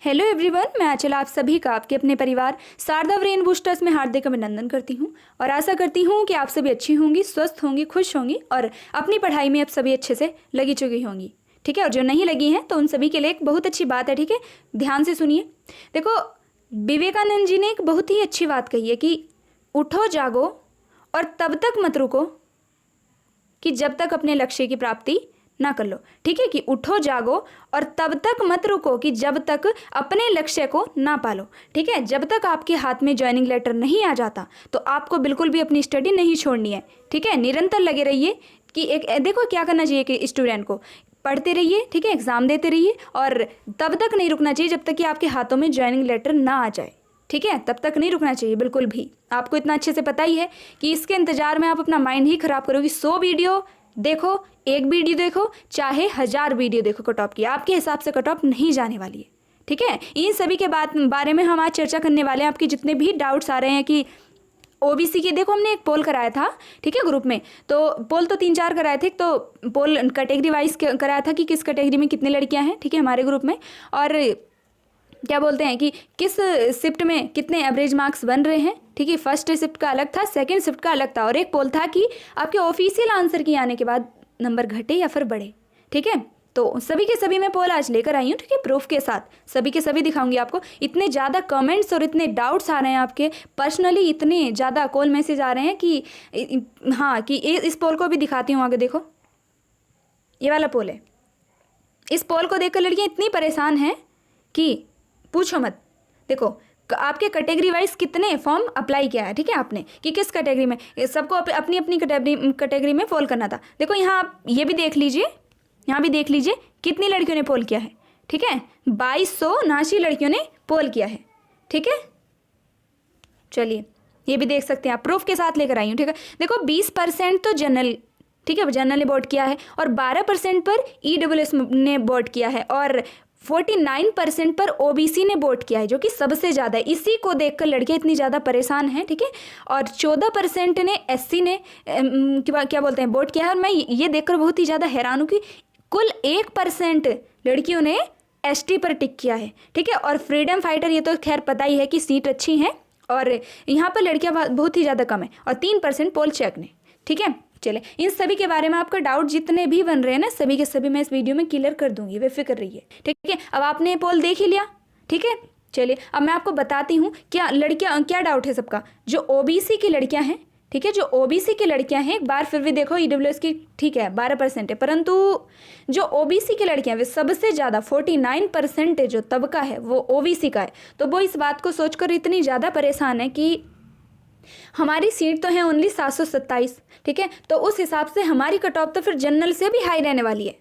Hello everyone, मैं आंचल आप सभी का आपके अपने परिवार शारदा ब्रेन बूस्टर्स में हार्दिक अभिनंदन करती हूं और आशा करती हूं कि आप सभी अच्छी होंगी, स्वस्थ होंगी, खुश होंगी और अपनी पढ़ाई में आप सभी अच्छे से लगी चुकी होंगी। ठीक है, और जो नहीं लगी हैं तो उन सभी के लिए एक बहुत अच्छी बात है। ठीक है, ध्यान से सुनिए। देखो, विवेकानंद जी ने एक बहुत ही अच्छी बात कही है कि उठो जागो और तब तक मत रुको कि जब तक अपने लक्ष्य की प्राप्ति ना कर लो। ठीक है, कि उठो जागो और तब तक मत रुको कि जब तक अपने लक्ष्य को ना पालो। ठीक है, जब तक आपके हाथ में ज्वाइनिंग लेटर नहीं आ जाता तो आपको बिल्कुल भी अपनी स्टडी नहीं छोड़नी है। ठीक है, निरंतर लगे रहिए कि एक देखो क्या करना चाहिए कि स्टूडेंट को पढ़ते रहिए। ठीक है, एग्जाम देते रहिए और तब तक नहीं रुकना चाहिए जब तक कि आपके हाथों में ज्वाइनिंग लेटर ना आ जाए। ठीक है, तब तक नहीं रुकना चाहिए बिल्कुल भी। आपको इतना अच्छे से पता ही है कि इसके इंतजार में आप अपना माइंड ही खराब करोगे। 100 वीडियो देखो, एक वीडियो देखो, चाहे 1000 वीडियो देखो कट ऑफ की, आपके हिसाब से कट ऑफ नहीं जाने वाली है। ठीक है, इन सभी के बारे में हम आज चर्चा करने वाले हैं। आपके जितने भी डाउट्स आ रहे हैं कि ओबीसी की, देखो हमने एक पोल कराया था। ठीक है, ग्रुप में तो पोल तो 3-4 कराए थे। तो पोल कैटेगरी वाइज कराया था कि किस कैटेगरी में कितनी लड़कियां हैं। ठीक है, हमारे ग्रुप में, और क्या बोलते हैं कि किस शिफ्ट में कितने एवरेज मार्क्स बन रहे हैं। ठीक है, फर्स्ट शिफ्ट का अलग था, सेकंड शिफ्ट का अलग था, और एक पोल था कि आपके ऑफिशियल आंसर की आने के बाद नंबर घटे या फिर बढ़े। ठीक है, तो सभी के सभी मैं पोल आज लेकर आई हूँ। ठीक है, प्रूफ के साथ सभी के सभी दिखाऊंगी आपको। इतने ज़्यादा कमेंट्स और इतने डाउट्स आ रहे हैं आपके, पर्सनली इतने ज़्यादा कॉल मैसेज आ रहे हैं कि हाँ, कि इस पोल को भी दिखाती हूँ आगे। देखो, ये वाला पोल है। इस पोल को देखकर लड़कियाँ इतनी परेशान हैं कि पूछो मत। देखो, आपके कैटेगरी वाइज कितने फॉर्म अप्लाई किया है। ठीक है, आपने कि किस कैटेगरी में, सबको अपनी अपनी कैटेगरी में पोल करना था। देखो यहाँ आप ये भी देख लीजिए, यहाँ भी देख लीजिए कितनी लड़कियों ने पोल किया है। ठीक है, 2279 लड़कियों ने पोल किया है। ठीक है, चलिए ये भी देख सकते हैं आप, प्रूफ के साथ लेकर आई हूँ। ठीक है, देखो 20% तो जनरल, ठीक है, जनरल ने वोट किया है, और 12% पर EWS ने वोट किया है, और 49% पर ओबीसी ने वोट किया है, जो कि सबसे ज़्यादा है। इसी को देखकर लड़कियां इतनी ज़्यादा परेशान हैं। ठीक है, और 14% ने SC ने क्या बोलते हैं वोट किया है। और मैं ये देखकर बहुत ही ज़्यादा हैरान हूँ कि कुल 1% लड़कियों ने ST पर टिक किया है। ठीक है, और फ्रीडम फाइटर, ये तो खैर पता ही है कि सीट अच्छी हैं, और यहाँ पर लड़कियाँ बहुत ही ज़्यादा कम है, और 3% पोल चेक ने। ठीक है, चले इन सभी के बारे में आपका डाउट जितने भी बन रहे हैं ना, सभी के सभी मैं इस वीडियो में क्लियर कर दूंगी, बेफिक्र रहिए। ठीक है, अब आपने पोल देख ही लिया। ठीक है, चलिए अब मैं आपको बताती हूँ क्या लड़कियाँ, क्या डाउट है सबका। जो ओबीसी की लड़कियाँ हैं, ठीक है, जो ओबीसी की लड़कियां हैं, एक बार फिर भी देखो EWS की ठीक है 12% है, परंतु जो ओबीसी की लड़कियां वे सबसे ज़्यादा 49% जो तबका है वो ओबीसी का है। तो वो इस बात को सोचकर इतनी ज़्यादा परेशान है कि हमारी सीट तो है ओनली 727। ठीक है, तो उस हिसाब से हमारी कट ऑफ तो फिर जनरल से भी हाई रहने वाली है।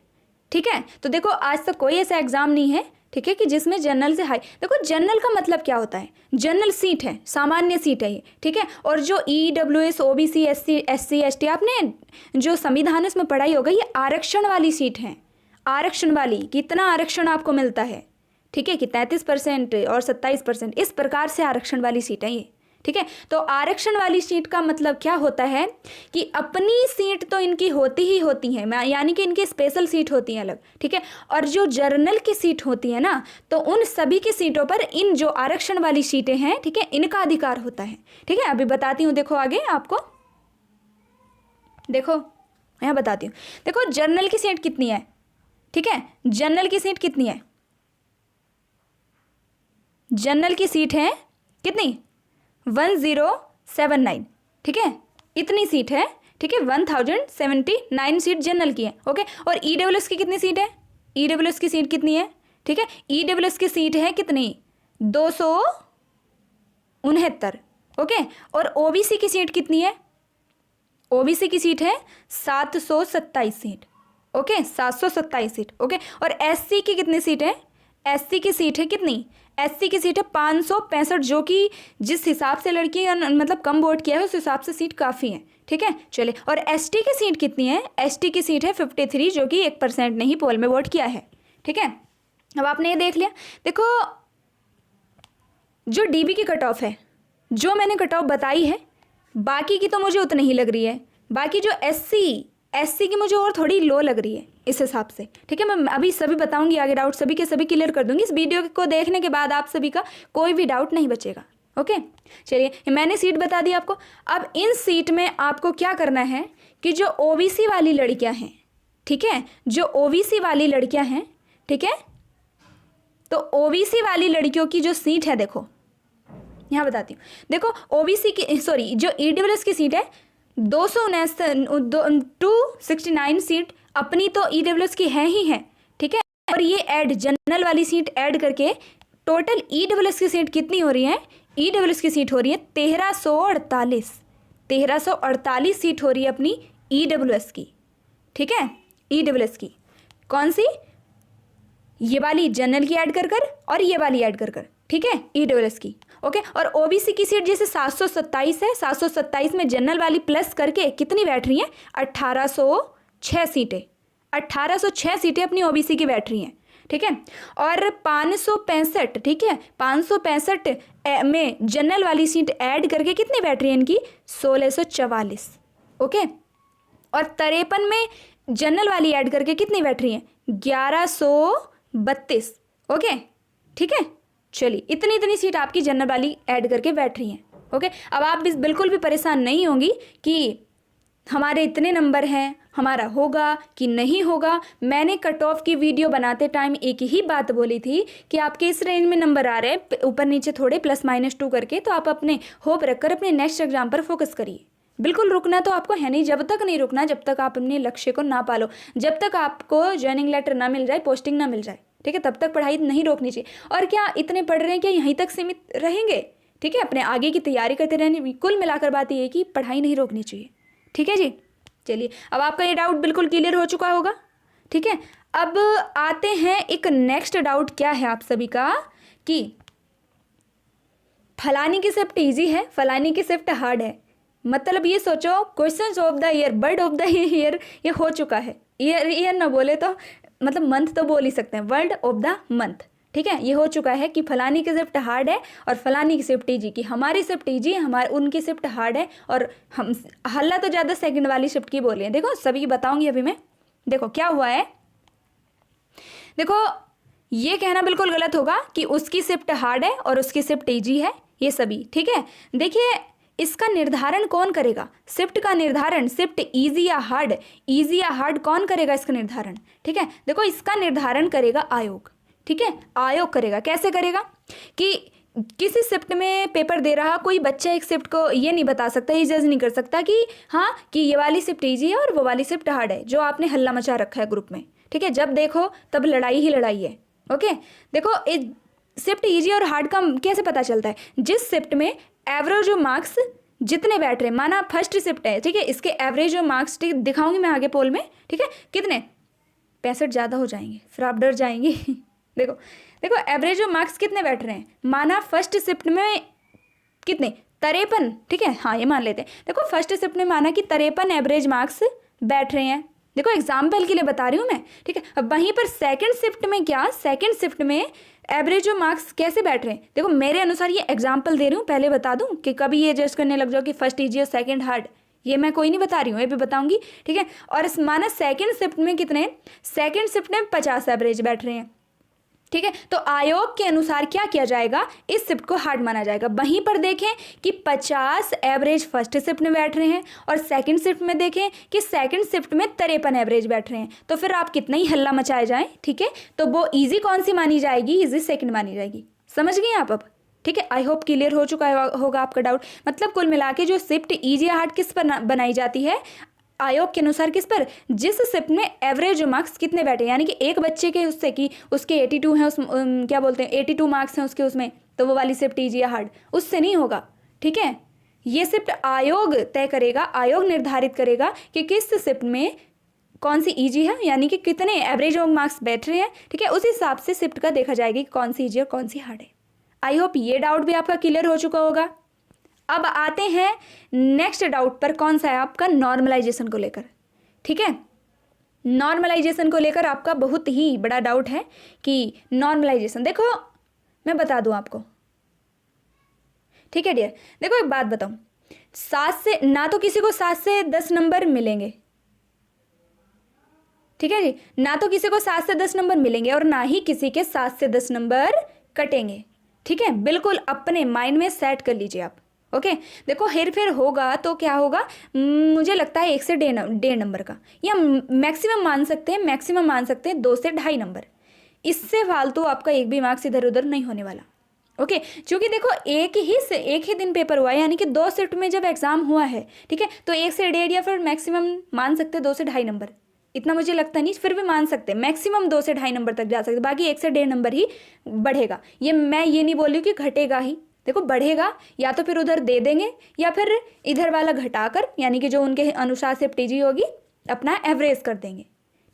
ठीक है, तो देखो आज तक कोई ऐसा एग्जाम नहीं है, ठीक है, कि जिसमें जनरल से हाई। देखो जनरल का मतलब क्या होता है, जनरल सीट है, सामान्य सीट है ये। ठीक है, और जो EWS OBC SC ST आपने जो संविधान है उसमें पढ़ाई होगा, ये आरक्षण वाली सीट है। आरक्षण वाली, कितना आरक्षण आपको मिलता है। ठीक है, कि 33% और 27%, इस प्रकार से आरक्षण वाली सीट है ये। ठीक है, तो आरक्षण वाली सीट का मतलब क्या होता है कि अपनी सीट तो इनकी होती ही होती है, यानी कि इनकी स्पेशल सीट होती है अलग। ठीक है, और जो जर्नल की सीट होती है ना, तो उन सभी की सीटों पर इन जो आरक्षण वाली सीटें हैं, ठीक है, इनका अधिकार होता है। ठीक है, अभी बताती हूँ, देखो आगे आपको, देखो यहाँ बताती हूँ। देखो जर्नल की सीट कितनी है। ठीक है, जनरल की सीट कितनी है, जनरल की सीट है कितनी, 1079। ठीक है, इतनी सीट है। ठीक है, 1079 सीट जनरल की है। ओके, और EWS की कितनी सीट है, EWS की सीट कितनी है। ठीक है, EWS की सीट है कितनी, 269। ओके, और OBC की सीट कितनी है, OBC की सीट है 727 सीट। Okay, 727 seat. ओके, और SC की कितनी सीट है, SC की सीट है कितनी, SC की सीट है 565, जो कि जिस हिसाब से लड़की मतलब कम वोट किया है उस हिसाब से सीट काफ़ी है। ठीक है, चलिए, और ST की सीट कितनी है, ST की सीट है 53, जो कि 1% ने ही पोल में वोट किया है। ठीक है, अब आपने ये देख लिया। देखो जो DB की कट ऑफ है, जो मैंने कट ऑफ बताई है, बाकी की तो मुझे उतनी ही लग रही है। बाकी जो SC एससी की मुझे और थोड़ी लो लग रही है इस हिसाब से, ठीक है। मैं अभी सभी बताऊंगी, आगे डाउट सभी के सभी क्लियर कर दूंगी। इस वीडियो को देखने के बाद आप सभी का कोई भी डाउट नहीं बचेगा। ओके, चलिए मैंने सीट बता दी आपको। अब इन सीट में आपको क्या करना है कि जो ओबीसी वाली लड़कियां हैं, ठीक है, जो ओबीसी वाली लड़कियां हैं, ठीक है, तो ओबीसी वाली लड़कियों की जो सीट है, देखो यहाँ बताती हूँ। देखो ओबीसी की, सॉरी, जो ईडब्ल्यूएस की सीट है 269 सीट अपनी तो ईडब्ल्यूएस की है ही है, ठीक है। और ये ऐड जनरल वाली सीट ऐड करके टोटल ईडब्ल्यूएस की सीट कितनी हो रही है? ईडब्ल्यूएस की सीट हो रही है 1348 सीट हो रही है अपनी ईडब्ल्यूएस की, ठीक है। ईडब्ल्यूएस की कौन सी? ये वाली जनरल की ऐड कर और ये वाली ऐड कर, ठीक है, ईडब्ल्यूएस की। ओके, और ओबीसी की सीट जैसे 727 है, 727 में जनरल वाली प्लस करके कितनी बैठ रही हैं? 1806 सीटें। 1806 सीटें अपनी ओबीसी की बैठ रही हैं, ठीक है। और 565, ठीक है, 565 में जनरल वाली सीट ऐड करके कितनी बैठ रही है इनकी? 1644। ओके, और 53 में जनरल वाली ऐड करके कितनी बैठ रही है? 1132। ओके, ठीक है। चलिए इतनी सीट आपकी जनरल वाली ऐड करके बैठ रही हैं। ओके, अब आप बिल्कुल भी परेशान नहीं होंगी कि हमारे इतने नंबर हैं, हमारा होगा कि नहीं होगा। मैंने कट ऑफ की वीडियो बनाते टाइम एक ही बात बोली थी कि आपके इस रेंज में नंबर आ रहे हैं, ऊपर नीचे थोड़े +-2 करके, तो आप अपने होप रखकर अपने नेक्स्ट एग्जाम पर फोकस करिए। बिल्कुल रुकना तो आपको है नहीं, जब तक नहीं रुकना, जब तक आप अपने लक्ष्य को ना पालो, जब तक आपको ज्वाइनिंग लेटर ना मिल जाए, पोस्टिंग ना मिल जाए, ठीक है, तब तक पढ़ाई नहीं रोकनी चाहिए। और क्या इतने पढ़ रहे हैं, क्या यहीं तक सीमित रहेंगे? ठीक है, अपने आगे की तैयारी करते रहने। कुल मिलाकर बात ये है कि पढ़ाई नहीं रोकनी चाहिए, ठीक है जी। चलिए अब आपका ये डाउट बिल्कुल क्लियर हो चुका होगा, ठीक है। अब आते हैं एक नेक्स्ट डाउट, क्या है आप सभी का कि फलानी की शिफ्ट ईजी है, फलानी की शिफ्ट हार्ड है। मतलब ये सोचो, questions of the year, word of the year ये हो चुका है। ईयर ना बोले तो मतलब मंथ तो बोल ही सकते हैं, वर्ड ऑफ द मंथ, ठीक है। ये हो चुका है कि फलानी की शिफ्ट हार्ड है और फलानी की शिफ्ट ईजी, की हमारी शिफ्ट ईजी है, हमारे उनकी शिफ्ट हार्ड है। और हम हल्ला तो ज़्यादा सेकंड वाली शिफ्ट की बोले हैं। देखो सभी बताऊंगी अभी मैं। देखो क्या हुआ है, देखो ये कहना बिल्कुल गलत होगा कि उसकी शिफ्ट हार्ड है और उसकी शिफ्ट ईजी है, ये सभी, ठीक है। देखिए इसका निर्धारण कौन करेगा? शिफ्ट का निर्धारण, शिफ्ट ईजी या हार्ड, ईजी या हार्ड कौन करेगा इसका निर्धारण? ठीक है, देखो इसका निर्धारण करेगा आयोग, ठीक है, आयोग करेगा। कैसे करेगा कि किसी शिफ्ट में पेपर दे रहा कोई बच्चा एक शिफ्ट को ये नहीं बता सकता, ये जज नहीं कर सकता कि हाँ कि ये वाली शिफ्ट ईजी है और वो वाली शिफ्ट हार्ड है, जो आपने हल्ला मचा रखा है ग्रुप में, ठीक है। जब देखो तब लड़ाई ही लड़ाई है। ओके, देखो शिफ्ट ईजी और हार्ड का कैसे पता चलता है? जिस शिफ्ट में एवरेज मार्क्स जितने बैठ रहे, माना फर्स्ट शिफ्ट है, ठीक है, इसके एवरेज मार्क्स दिखाऊंगी मैं आगे पोल में, ठीक है, कितने 65 ज़्यादा हो जाएंगे, फिर आप डर जाएंगे। देखो देखो एवरेज मार्क्स कितने बैठ रहे हैं, माना फर्स्ट शिफ्ट में कितने 53, ठीक है, हाँ ये मान लेते हैं। देखो फर्स्ट शिफ्ट में माना कि 53 एवरेज मार्क्स बैठ रहे हैं, देखो एग्जाम्पल के लिए बता रही हूँ मैं, ठीक है। अब वहीं पर सेकंड शिफ्ट में क्या, सेकंड शिफ्ट में एवरेज मार्क्स कैसे बैठ रहे हैं? देखो मेरे अनुसार ये एग्जाम्पल दे रही हूँ, पहले बता दूँ कि कभी ये जज करने लग जाओ कि फर्स्ट ईजी और सेकंड हार्ड, ये मैं कोई नहीं बता रही हूँ, ये भी बताऊंगी, ठीक है। और माना सेकंड शिफ्ट में कितने, सेकंड शिफ्ट में 50 एवरेज बैठ रहे हैं, ठीक है। तो आयोग के अनुसार क्या किया जाएगा, इस शिफ्ट को हार्ड माना जाएगा। वहीं पर देखें कि 50 एवरेज फर्स्ट शिफ्ट में बैठ रहे हैं और सेकंड शिफ्ट में देखें कि सेकंड शिफ्ट में 53 एवरेज बैठ रहे हैं, तो फिर आप कितना ही हल्ला मचाए जाएं, ठीक है, तो वो इजी कौन सी मानी जाएगी? इजी सेकंड मानी जाएगी। समझ गए आप अब? ठीक है, आई होप क्लियर हो चुका होगा आपका डाउट। मतलब कुल मिला के जो शिफ्ट ईजी या हार्ड किस पर बनाई जाती है आयोग के अनुसार, किस पर? जिस शिफ्ट में एवरेज मार्क्स कितने बैठे, यानी कि एक बच्चे के उससे कि उसके 82 हैं, उस क्या बोलते हैं 82 मार्क्स हैं उसके, उसमें तो वो वाली शिफ्ट ईजी या हार्ड उससे नहीं होगा, ठीक है। ये शिफ्ट आयोग तय करेगा, आयोग निर्धारित करेगा कि किस शिफ्ट में कौन सी ईजी है, यानी कि कितने एवरेज मार्क्स बैठ रहे हैं, ठीक है। उस हिसाब से शिफ्ट का देखा जाएगा कि कौन सी ईजी और कौन सी हार्ड है। आई होप ये डाउट भी आपका क्लियर हो चुका होगा। अब आते हैं नेक्स्ट डाउट पर, कौन सा है आपका? नॉर्मलाइजेशन को लेकर, ठीक है। नॉर्मलाइजेशन को लेकर आपका बहुत ही बड़ा डाउट है कि नॉर्मलाइजेशन, देखो मैं बता दूं आपको, ठीक है डियर। देखो एक बात बताऊं, 7 से ना तो किसी को 7 से 10 नंबर मिलेंगे, ठीक है जी। ना तो किसी को 7 से 10 नंबर मिलेंगे और ना ही किसी के 7 से 10 नंबर कटेंगे। ठीक है, बिल्कुल अपने माइंड में सेट कर लीजिए आप। ओके, देखो हेर फेर होगा तो क्या होगा, मुझे लगता है 1 से 1.5 नंबर का, या मैक्सिमम मान सकते हैं, 2 से 2.5 नंबर। इससे फालतू आपका एक भी मार्क्स इधर उधर नहीं होने वाला। ओके, क्योंकि देखो एक ही दिन पेपर हुआ है, यानी कि 2 शिफ्ट में जब एग्जाम हुआ है, ठीक है, तो 1 से 1.5 या फिर मैक्सिमम मान सकते हैं 2 से 2.5 नंबर। इतना मुझे लगता नहीं, फिर भी मान सकते हैं मैक्सिमम 2 से 2.5 नंबर तक जा सकते, बाकी 1 से 1.5 नंबर ही बढ़ेगा। मैं ये नहीं बोल रही हूँ कि घटेगा ही, देखो बढ़ेगा, या तो फिर उधर दे देंगे या फिर इधर वाला घटाकर, यानी कि जो उनके अनुसार से टीजी होगी अपना एवरेज कर देंगे।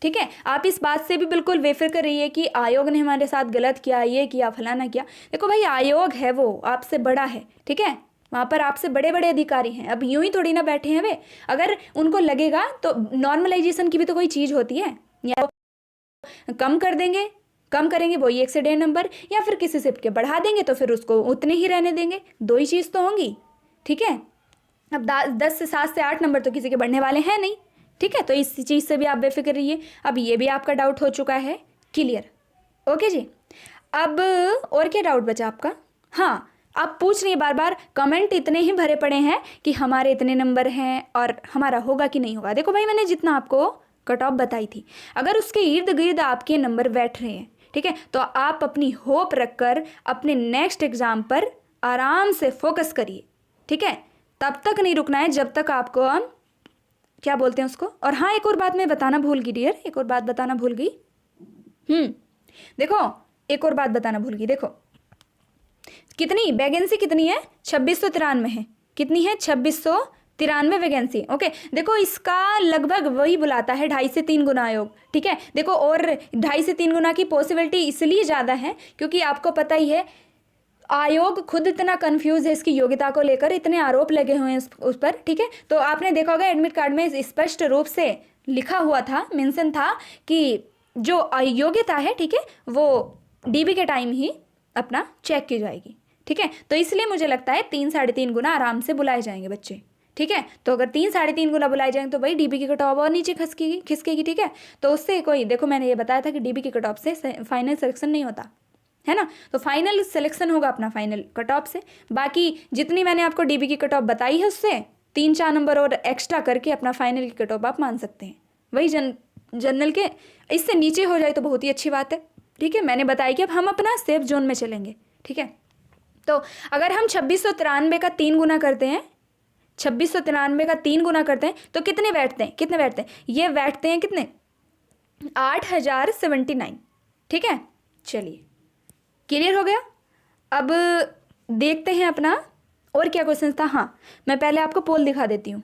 ठीक है, आप इस बात से भी बिल्कुल बेफिक्र रहिए कि आयोग ने हमारे साथ गलत किया, ये किया, फलाना किया। देखो भाई, आयोग है वो आपसे बड़ा है, ठीक है, वहाँ पर आपसे बड़े बड़े अधिकारी हैं। अब यूं ही थोड़ी ना बैठे हैं वे, अगर उनको लगेगा तो नॉर्मलाइजेशन की भी तो कोई चीज़ होती है, या कम कर देंगे, कम करेंगे वही 1 से 1.5 नंबर, या फिर किसी शिफ्ट के बढ़ा देंगे तो फिर उसको उतने ही रहने देंगे, 2 ही चीज़ तो होंगी। ठीक है, अब 10 से 7 से 8 नंबर तो किसी के बढ़ने वाले हैं नहीं। ठीक है, तो इस चीज़ से भी आप बेफिक्र रहिए। अब ये भी आपका डाउट हो चुका है क्लियर। ओके जी, अब और क्या डाउट बचा आपका? हाँ, आप पूछ रही हैं बार बार, कमेंट इतने ही भरे पड़े हैं कि हमारे इतने नंबर हैं और हमारा होगा कि नहीं होगा। देखो भाई, मैंने जितना आपको कट ऑफ बताई थी, अगर उसके इर्द गिर्द आपके नंबर बैठ रहे हैं, ठीक है, तो आप अपनी होप रखकर अपने नेक्स्ट एग्ज़ाम पर आराम से फोकस करिए। ठीक है, तब तक नहीं रुकना है जब तक आपको हम क्या बोलते हैं उसको। और हाँ, एक और बात मैं बताना भूल गई डियर, एक और बात बताना भूल गई। देखो, एक और बात बताना भूल गई। देखो कितनी वैकेंसी कितनी है, 2693 है। कितनी है? 2693 वैकेंसी। ओके, देखो इसका लगभग वही बुलाता है 2.5 से 3 गुना आयोग। ठीक है, देखो, और 2.5 से 3 गुना की पॉसिबिलिटी इसलिए ज़्यादा है क्योंकि आपको पता ही है आयोग खुद इतना कंफ्यूज है इसकी योग्यता को लेकर, इतने आरोप लगे हुए हैं उस पर। ठीक है, तो आपने देखा होगा एडमिट कार्ड में स्पष्ट रूप से लिखा हुआ था, मेंशन था कि जो योग्यता है, ठीक है, वो डीबी के टाइम ही अपना चेक की जाएगी। ठीक है, तो इसलिए मुझे लगता है 3-3.5 गुना आराम से बुलाए जाएंगे बच्चे। ठीक है, तो अगर 3-3.5 गुना बुलाए जाएंगे तो भाई डीबी की कट ऑफ और नीचे खिसकेगी। ठीक है, तो उससे कोई, देखो मैंने ये बताया था कि डीबी की कट ऑफ से फाइनल सिलेक्शन नहीं होता है ना, तो फाइनल सिलेक्शन होगा अपना फाइनल कट ऑफ से। बाकी जितनी मैंने आपको डीबी की कट ऑफ बताई है उससे 3-4 नंबर और एक्स्ट्रा करके अपना फाइनल की कट ऑफ आप मान सकते हैं। वही जनरल के इससे नीचे हो जाए तो बहुत ही अच्छी बात है। ठीक है, मैंने बताया कि अब हम अपना सेफ जोन में चलेंगे। ठीक है, तो अगर हम 2693 का 3 गुना करते हैं, 2693 का 3 गुना करते हैं तो कितने बैठते हैं? ये बैठते हैं कितने? 8079। ठीक है, चलिए क्लियर हो गया। अब देखते हैं अपना और क्या क्वेश्चन था। हाँ, मैं पहले आपको पोल दिखा देती हूँ।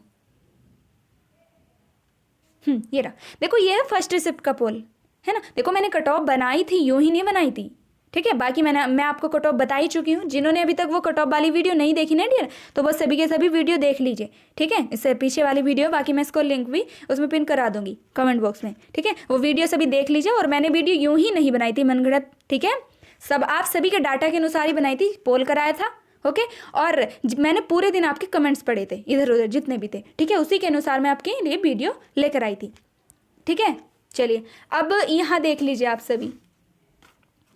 ये रहा, देखो ये है फर्स्ट रिसिप्ट का पोल, है ना। देखो मैंने कट ऑफ बनाई थी, यूं ही नहीं बनाई थी। ठीक है, बाकी मैं आपको कट ऑफ बता ही चुकी हूँ। जिन्होंने अभी तक वो कट ऑफ वाली वीडियो नहीं देखी ना डियर, तो वो सभी के सभी वीडियो देख लीजिए। ठीक है, इससे पीछे वाली वीडियो, बाकी मैं इसको लिंक भी उसमें पिन करा दूंगी कमेंट बॉक्स में। ठीक है, वो वीडियो सभी देख लीजिए। और मैंने वीडियो यूं ही नहीं बनाई थी मनगढ़ंत। ठीक है, सब आप सभी के डाटा के अनुसार ही बनाई थी, पोल कराया था। ओके, और मैंने पूरे दिन आपके कमेंट्स पढ़े थे इधर उधर जितने भी थे। ठीक है, उसी के अनुसार मैं आपके लिए वीडियो लेकर आई थी। ठीक है, चलिए अब यहाँ देख लीजिए आप सभी।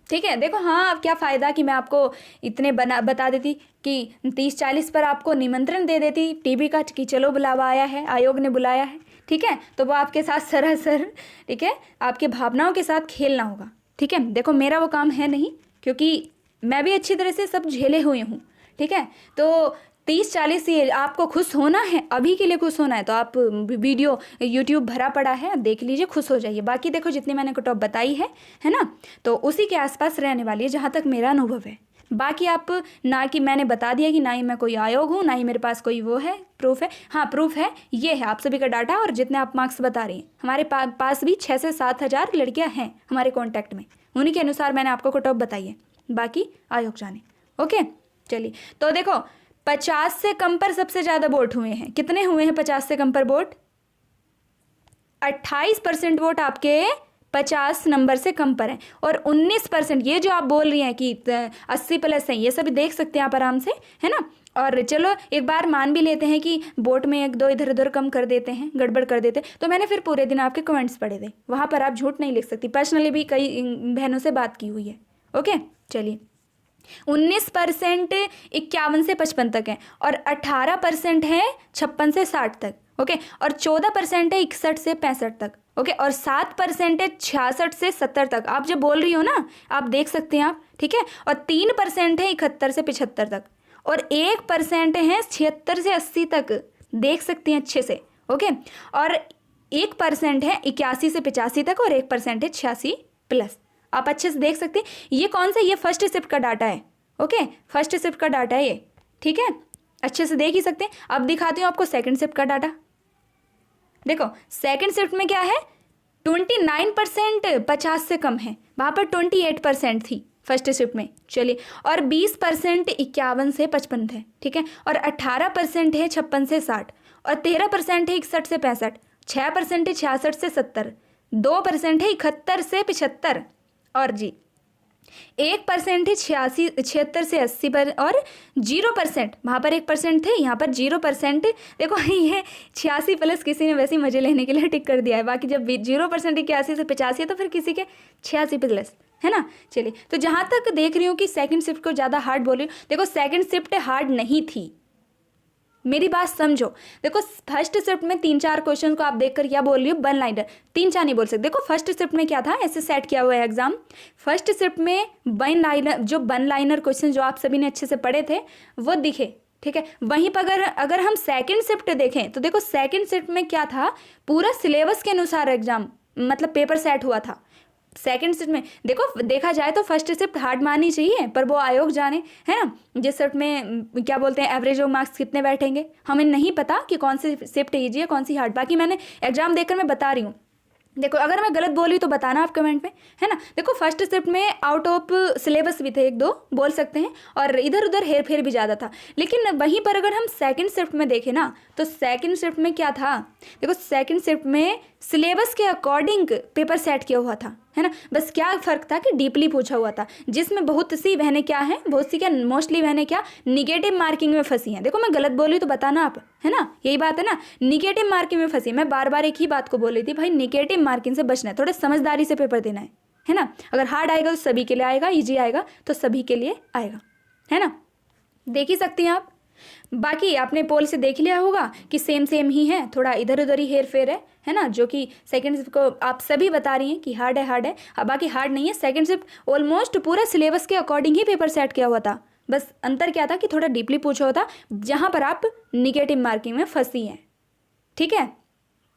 ठीक है, देखो, हाँ, अब क्या फ़ायदा कि मैं आपको इतने बता देती कि 30-40 पर आपको निमंत्रण दे देती टीबी का कि चलो बुलावा आया है, आयोग ने बुलाया है। ठीक है, तो वो आपके साथ सरासर, ठीक है, आपके भावनाओं के साथ खेलना होगा। ठीक है, देखो मेरा वो काम है नहीं, क्योंकि मैं भी अच्छी तरह से सब झेले हुए हूँ। ठीक है, तो 30-40 ये आपको खुश होना है, अभी के लिए खुश होना है तो आप वीडियो यूट्यूब भरा पड़ा है, देख लीजिए, खुश हो जाइए। बाकी देखो जितनी मैंने कट ऑफ बताई है ना, तो उसी के आसपास रहने वाली है जहाँ तक मेरा अनुभव है। बाकी आप, ना कि मैंने बता दिया कि ना ही मैं कोई आयोग हूँ, ना ही मेरे पास कोई वो है प्रूफ है। हाँ, प्रूफ है, ये है आप सभी का डाटा और जितने आप मार्क्स बता रही हैं। हमारे पास भी 6 से 7 हज़ार लड़कियाँ हैं हमारे कॉन्टैक्ट में, उन्हीं के अनुसार मैंने आपको कट ऑफ बताई है, बाकी आयोग जाने। ओके, चलिए, तो देखो 50 से कम पर सबसे ज़्यादा वोट हुए हैं। कितने हुए हैं 50 से कम पर वोट? 28% वोट आपके 50 नंबर से कम पर हैं। और 19%, ये जो आप बोल रही हैं कि 80+ हैं, ये सभी देख सकते हैं आप आराम से, है ना। और चलो एक बार मान भी लेते हैं कि बोर्ड में 1-2 इधर उधर कम कर देते हैं, गड़बड़ कर देते हैं, तो मैंने फिर पूरे दिन आपके कमेंट्स पढ़े थे, वहाँ पर आप झूठ नहीं लिख सकती। पर्सनली भी कई बहनों से बात की हुई है। ओके चलिए, 19% 51 से 55 तक है, और 18% है 56 से 60 तक। ओके, और 14% है 61 से 65 तक। ओके, और 7% है 66 से 70 तक। आप जब बोल रही हो ना, आप देख सकते हैं आप, ठीक है। और 3% है 71 से 75 तक, और 1% है 76 से 80 तक, देख सकते हैं अच्छे से। ओके, और 1% है 81 से 85 तक, और 1% है 86+। आप अच्छे से देख सकते हैं। ये कौन सा, ये फर्स्ट शिफ्ट का डाटा है। ओके, फर्स्ट शिफ्ट का डाटा है ये, ठीक है, अच्छे से देख ही सकते हैं। अब दिखाती हूँ आपको सेकंड शिफ्ट का डाटा। देखो सेकंड शिफ्ट में क्या है, 29% 50 से कम है, वहाँ पर 28% थी फर्स्ट शिफ्ट में। चलिए, और 20% 51 से 55 है, ठीक है, और 18% है 56 से 60, और 13% है 61 से 65, 6% है 66 से 70, 2% है 71 से 75, और जी 1% है 76 से 80 पर, और 0%, वहाँ पर 1% थे, यहाँ पर 0%। देखो ये 86+ किसी ने वैसे ही मजे लेने के लिए टिक कर दिया है, बाकी जब 0% 81 से 85 है तो फिर किसी के 86+, है ना। चलिए, तो जहाँ तक देख रही हूँ कि सेकंड शिफ्ट को ज़्यादा हार्ड बोल रही हूँ, देखो सेकंड शिफ्ट हार्ड नहीं थी, मेरी बात समझो। देखो फर्स्ट शिफ्ट में 3-4 क्वेश्चन को आप देखकर क्या बोल रही हो, वन लाइनर, 3-4 नहीं बोल सकते। देखो फर्स्ट शिफ्ट में क्या था, ऐसे सेट किया हुआ है एग्जाम। फर्स्ट शिफ्ट में वन लाइनर, जो वन लाइनर क्वेश्चन जो आप सभी ने अच्छे से पढ़े थे वो दिखे, ठीक है। वहीं पर अगर हम सेकंड शिफ्ट देखें तो देखो सेकंड शिफ्ट में क्या था, पूरा सिलेबस के अनुसार एग्जाम मतलब पेपर सेट हुआ था। सेकंड शिफ्ट में देखो, देखा जाए तो फर्स्ट शिफ्ट हार्ड माननी चाहिए, पर वो आयोग जाने, है ना। जिस शिफ्ट में क्या बोलते हैं एवरेज और मार्क्स कितने बैठेंगे, हमें नहीं पता कि कौन सी शिफ्ट ईजी है कौन सी हार्ड। बाकी मैंने एग्जाम देखकर मैं बता रही हूँ। देखो अगर मैं गलत बोली तो बताना आप कमेंट में, है ना। देखो फर्स्ट शिफ्ट में आउट ऑफ सिलेबस भी थे 1-2 बोल सकते हैं, और इधर उधर हेर फेर भी ज़्यादा था। लेकिन वहीं पर अगर हम सेकंड शिफ्ट में देखें ना, तो सेकंड शिफ्ट में क्या था, देखो सेकंड शिफ्ट में सिलेबस के अकॉर्डिंग पेपर सेट किया हुआ था, है ना। बस क्या फ़र्क था कि डीपली पूछा हुआ था, जिसमें बहुत सी बहनें क्या हैं, बहुत सी क्या मोस्टली बहनें क्या निगेटिव मार्किंग में फंसी हैं। देखो मैं गलत बोली तो बताना आप, है ना, यही बात है ना, निगेटिव मार्किंग में फंसी। मैं बार बार एक ही बात को बोल रही थी, भाई निगेटिव मार्किंग से बचना है, थोड़े समझदारी से पेपर देना है ना। अगर हार्ड आएगा तो सभी के लिए आएगा, ईजी आएगा तो सभी के लिए आएगा, है ना। देख ही सकती हैं आप। बाकी आपने पोल से देख लिया होगा कि सेम ही है, थोड़ा इधर उधर ही हेर फेर है ना, जो कि सेकंड शिफ्ट को आप सभी बता रही हैं कि हार्ड है। अब बाकी हार्ड नहीं है, सेकंड शिफ्ट ऑलमोस्ट पूरा सिलेबस के अकॉर्डिंग ही पेपर सेट किया हुआ था। बस अंतर क्या था कि थोड़ा डीपली पूछा होता, जहाँ पर आप निगेटिव मार्किंग में फंसी हैं, ठीक है।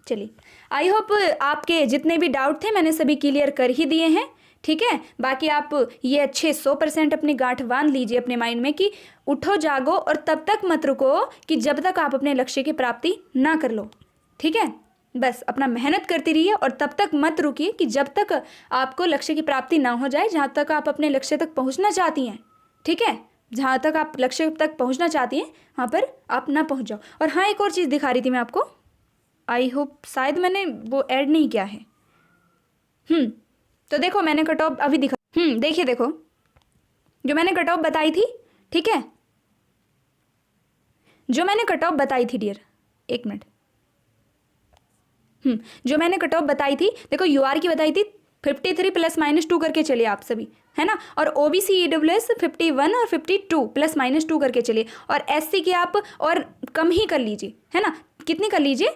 चलिए, आई होप आपके जितने भी डाउट थे मैंने सभी क्लियर कर ही दिए हैं, ठीक है। बाकी आप ये अच्छे 100% अपनी गांठ बांध लीजिए अपने माइंड में कि उठो जागो और तब तक मत रुको कि जब तक आप अपने लक्ष्य की प्राप्ति ना कर लो, ठीक है। बस अपना मेहनत करती रहिए और तब तक मत रुकिए कि जब तक आपको लक्ष्य की प्राप्ति ना हो जाए, जहाँ तक आप अपने लक्ष्य तक पहुँचना चाहती हैं, ठीक है। जहाँ तक आप लक्ष्य तक पहुँचना चाहती हैं वहाँ पर आप ना पहुँच जाओ। और हाँ, एक और चीज़ दिखा रही थी मैं आपको, आई होप शायद मैंने वो ऐड नहीं किया है। तो देखो मैंने कट ऑफ अभी दिखा, देखिए देखो जो मैंने कट ऑफ बताई थी, ठीक है, जो मैंने कट ऑफ बताई थी डियर, एक मिनट, जो मैंने कट ऑफ बताई थी, देखो यूआर की बताई थी 53 +-2 करके चलिए आप सभी, है ना। और ओबीसी ईडब्ल्यूएस 51 और 52 +-2 करके चलिए। और एससी की आप और कम ही कर लीजिए, है ना। कितनी कर लीजिए,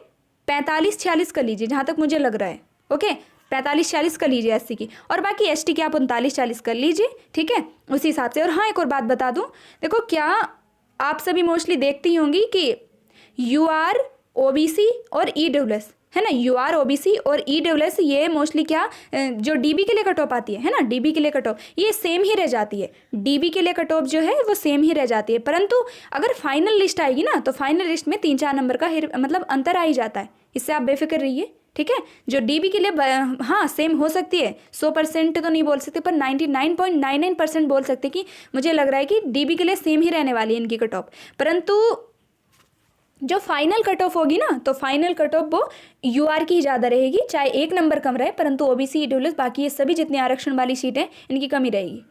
45-46 कर लीजिए, जहाँ तक मुझे लग रहा है। ओके, 45-46 कर लीजिए एससी की, और बाकी एसटी की आप 39-40 कर लीजिए, ठीक है, उसी हिसाब से। और हाँ, एक और बात बता दूं, देखो क्या आप सभी मोस्टली देखती होंगी कि यूआर, ओबीसी और ईडब्ल्यूएस, है ना, यूआर, ओबीसी और ईडब्ल्यूएस ये मोस्टली क्या जो डीबी के लिए कट ऑफ आती है ना, डीबी के लिए कट ऑफ ये सेम ही रह जाती है। डीबी के लिए कट ऑफ जो है वो सेम ही रह जाती है, परंतु अगर फाइनल लिस्ट आएगी ना तो फाइनल लिस्ट में 3-4 नंबर का मतलब अंतर आ ही जाता है। इससे आप बेफिक्र रहिए, ठीक है। जो डीबी के लिए हाँ सेम हो सकती है, 100% तो नहीं बोल सकते पर 99.99% बोल सकते कि मुझे लग रहा है कि डीबी के लिए सेम ही रहने वाली है इनकी कट ऑफ। परंतु जो फाइनल कट ऑफ होगी ना, तो फाइनल कट ऑफ वो यूआर की ही ज़्यादा रहेगी, चाहे 1 नंबर कम रहे, परंतु ओबीसी, ईडब्ल्यूएस बाकी ये सभी जितनी आरक्षण वाली सीटें इनकी कमी रहेगी,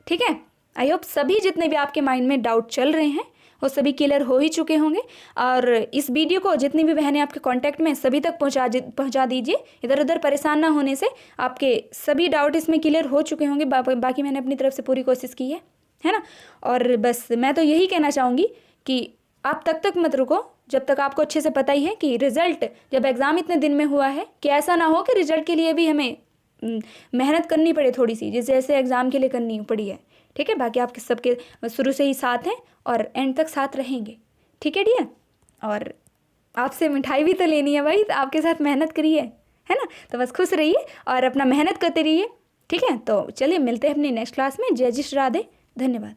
ठीक है। आई होप सभी जितने भी आपके माइंड में डाउट चल रहे हैं वो सभी क्लियर हो ही चुके होंगे। और इस वीडियो को जितनी भी बहनें आपके कांटेक्ट में सभी तक पहुंचा दीजिए। इधर उधर परेशान ना होने से आपके सभी डाउट इसमें क्लियर हो चुके होंगे। बाकी मैंने अपनी तरफ से पूरी कोशिश की है ना। और बस मैं तो यही कहना चाहूँगी कि आप तक मत रुको जब तक आपको अच्छे से पता ही है कि रिजल्ट जब एग्ज़ाम इतने दिन में हुआ है कि ऐसा ना हो कि रिजल्ट के लिए भी हमें मेहनत करनी पड़े थोड़ी सी, जैसे एग्ज़ाम के लिए करनी पड़ी है। ठीक है, बाकी आपके सबके शुरू से ही साथ हैं और एंड तक साथ रहेंगे। ठीक है डियर, और आपसे मिठाई भी तो लेनी है भाई, तो आपके साथ मेहनत करिए, है ना। तो बस खुश रहिए और अपना मेहनत करते रहिए। ठीक है, तो चलिए मिलते हैं अपनी नेक्स्ट क्लास में। जय श्री राधे, धन्यवाद।